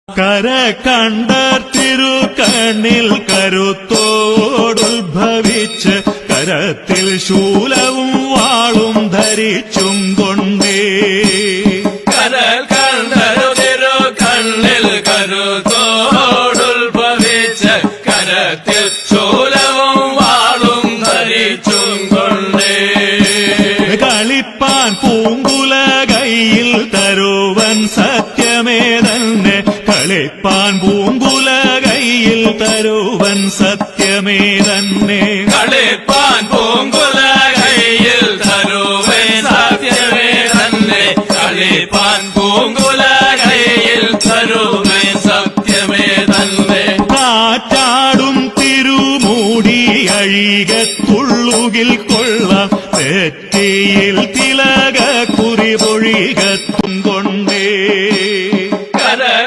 കര കണ്ടർ തിരുക്കണ്ണിൽ കരുത്തോടുത്ഭവിച്ച് കരത്തിൽ ശൂലവും വാളും ധരിച്ചും കൊണ്ടേ കര കണ്ടർ തിരുക്കണ്ണിൽ കരുത്തോടുത്ഭവിച്ച് കരത്തിൽ ശൂലവും വാളും ധരിച്ചും കൊണ്ടേ കളിപ്പാൻ പൂങ്കുല കയ്യിൽ തരുവൻ സത്യമേ തന്നെ കളിപ്പാൻ പൂങ്കുല കയ്യിൽ തരുവൻ സത്യമേ തന്നെ കളിപ്പാൻ പൂങ്കുല കയ്യിൽ തരുവൻ സത്യമേ തന്നെ കളിപ്പാൻ പൂങ്കുല കയ്യിൽ തരുവൻ സത്യമേ തന്നെ കാറ്റാടും തിരുമൂടി അഴികത്തുള്ളുകിൽ കൊള്ളാം തെറ്റിയിൽ തിലക കുറി പൊഴികത്ത്